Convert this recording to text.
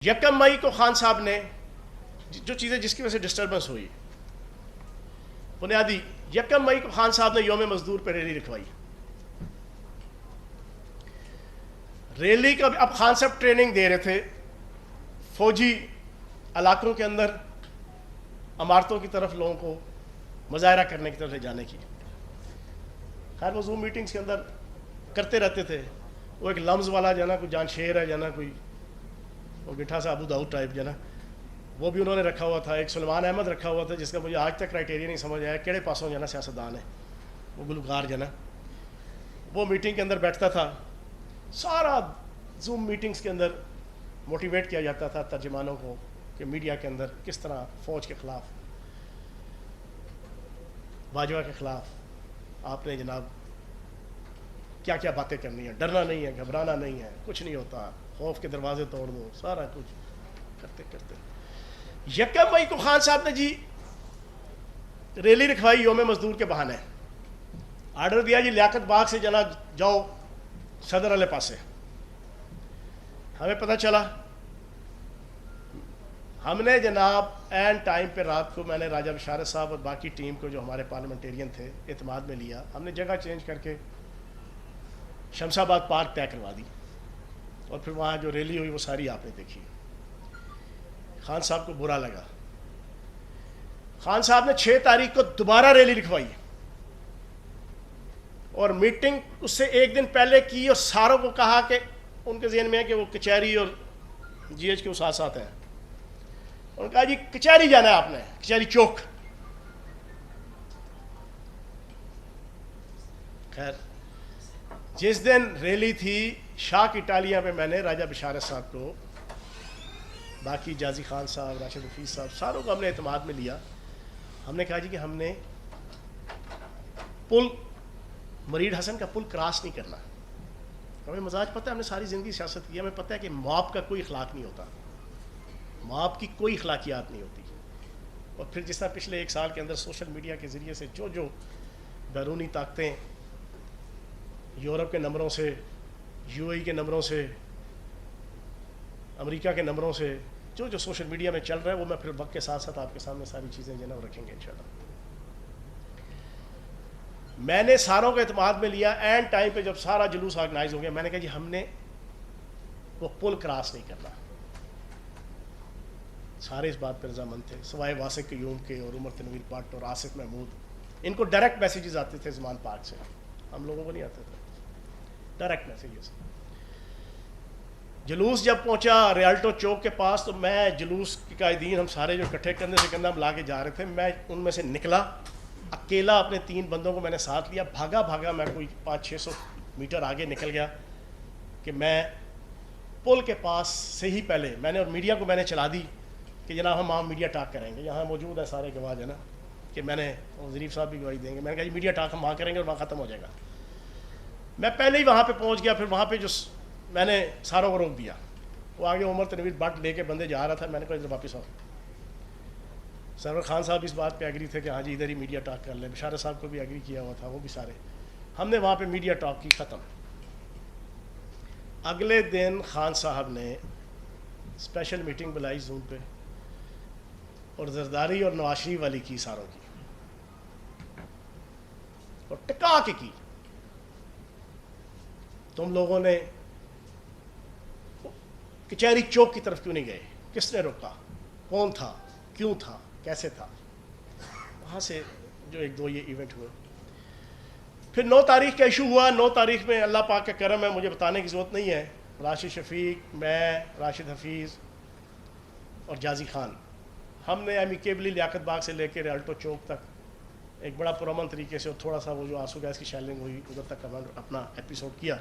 یکم مئی کو خان صاحب نے جو چیزیں جس کی وجہ سے ڈسٹربنس ہوئی بنیادی، یکم مئی کو خان صاحب نے یوم مزدور پہ ریلی رکھوائی. ریلی کا اب خان صاحب ٹریننگ دے رہے تھے فوجی علاقوں کے اندر عمارتوں کی طرف لوگوں کو مظاہرہ کرنے کی طرف لے جانے کی. خیر وہ زوم میٹنگز کے اندر کرتے رہتے تھے. وہ ایک لمز والا جو ہے نا کوئی جان شیر ہے جو ہے نا کوئی وہ گٹھا سا ابو داؤد ٹائپ جو ہے نا وہ بھی انہوں نے رکھا ہوا تھا. ایک سلمان احمد رکھا ہوا تھا جس کا مجھے آج تک کرائٹیریا نہیں سمجھ آیا کیڑے پاسوں جو ہے نا سیاستدان ہے وہ گلوکار جو ہے نا وہ میٹنگ کے اندر بیٹھتا تھا. سارا زوم میٹنگز کے اندر موٹیویٹ کیا جاتا تھا ترجمانوں کو کہ میڈیا کے اندر کس طرح فوج کے خلاف باجوہ کے خلاف آپ نے جناب کیا کیا باتیں کرنی ہیں، ڈرنا نہیں ہے، گھبرانا نہیں ہے، کچھ نہیں ہوتا، خوف کے دروازے توڑ دو، سارا کچھ کرتے کرتے. یکم مئی کو خان صاحب نے جی ریلی رکھوائی یوم مزدور کے بہانے. آرڈر دیا جی لیاقت باغ سے جناب جاؤ صدر والے پاسے. ہمیں پتہ چلا، ہم نے جناب این ٹائم پہ رات کو میں نے راجہ بشارت صاحب اور باقی ٹیم کو جو ہمارے پارلیمنٹیرین تھے اعتماد میں لیا. ہم نے جگہ چینج کر کے شمس آباد پارک طے کروا دی اور پھر وہاں جو ریلی ہوئی وہ ساری آپ نے دیکھی. خان صاحب کو برا لگا. خان صاحب نے 6 تاریخ کو دوبارہ ریلی لکھوائی اور میٹنگ اس سے ایک دن پہلے کی اور ساروں کو کہا کہ ان کے ذہن میں ہے کہ وہ کچہری اور جی ایچ کے ساتھ ساتھ ہیں. انہوں نے کہا جی کچہری جانا ہے آپ نے، کچہری چوک. خیر جس دن ریلی تھی شاہ اٹالیا پہ میں نے راجہ بشارت صاحب کو، باقی جازی خان صاحب، راشد حفیظ صاحب، ساروں کو ہم نے اعتماد میں لیا. ہم نے کہا جی کہ ہم نے پل مرید حسن کا پل کراس نہیں کرنا. ہمیں مزاج پتہ ہے، ہم نے ساری زندگی سیاست کی، ہمیں پتہ ہے کہ مواب کا کوئی اخلاق نہیں ہوتا، مواب کی کوئی اخلاقیات نہیں ہوتی. اور پھر جس طرح پچھلے 1 سال کے اندر سوشل میڈیا کے ذریعے سے جو بیرونی طاقتیں یورپ کے نمبروں سے، یو اے ای کے نمبروں سے، امریکہ کے نمبروں سے جو سوشل میڈیا میں چل رہا ہے وہ میں پھر وقت کے ساتھ ساتھ آپ کے سامنے ساری چیزیں جو ہے نا رکھیں گے انشاءاللہ. میں نے ساروں کو اعتماد میں لیا. اینڈ ٹائم پہ جب سارا جلوس آرگنائز ہو گیا میں نے کہا جی ہم نے وہ پل کراس نہیں کرنا. سارے اس بات پہ رضامند تھے سوائے واسق قیوم کے اور عمر تنویر بٹ اور آصف محمود. ان کو ڈائریکٹ میسیجز آتے تھے زمان پارک سے، ہم لوگوں کو نہیں آتے تھے ڈائریکٹ میسیجز. جلوس جب پہنچا ریالٹو چوک کے پاس تو میں جلوس کے قائدین ہم سارے جو اکٹھے کندھے سے کندھا ملا کے جا رہے تھے، میں ان میں سے نکلا اکیلا، اپنے 3 بندوں کو میں نے ساتھ لیا، بھاگا میں کوئی 500-600 میٹر آگے نکل گیا کہ میں پل کے پاس سے ہی پہلے میں نے اور میڈیا کو میں نے چلا دی کہ جناب ہم میڈیا ٹاک کریں گے. یہاں موجود ہے سارے گواہ ہے نا کہ میں نے ظریف صاحب بھی گواہی دیں گے. میں نے کہا جی میڈیا ٹاک ہم وہاں کریں گے اور وہاں ختم ہو جائے گا. میں پہلے ہی وہاں پہ پہنچ گیا. پھر وہاں پہ جو میں نے ساروں کو روک دیا. وہ آگے عمر تنویر بٹ لے کے بندے جا رہا تھا. میں نے کہا ادھر واپس آؤ. سرور خان صاحب اس بات پہ ایگری تھے کہ ہاں جی ادھر ہی میڈیا ٹاک کر لیں. بشارت صاحب کو بھی ایگری کیا ہوا تھا، وہ بھی سارے. ہم نے وہاں پہ میڈیا ٹاک کی، ختم. اگلے دن خان صاحب نے اسپیشل میٹنگ بلائی زوم پہ اور زرداری اور نواز شریف والی کی ساروں کی اور ٹکا کے کی. تم لوگوں نے کچہری چوک کی طرف کیوں نہیں گئے؟ کس نے روکا؟ کون تھا؟ کیوں تھا؟ کیسے تھا؟ وہاں سے جو 1-2 یہ ایونٹ ہوئے. پھر 9 تاریخ کا ایشو ہوا. 9 تاریخ میں اللہ پاک کا کرم ہے، مجھے بتانے کی ضرورت نہیں ہے، راشد شفیق، میں، راشد حفیظ اور جازی خان، ہم نے امیکیبلی لیاقت باغ سے لے کے ریالٹو چوک تک ایک بڑا پرامن طریقے سے اور تھوڑا سا وہ جو آنسو گیس کی شیلنگ ہوئی ادھر تک اپنا ایپیسوڈ کیا.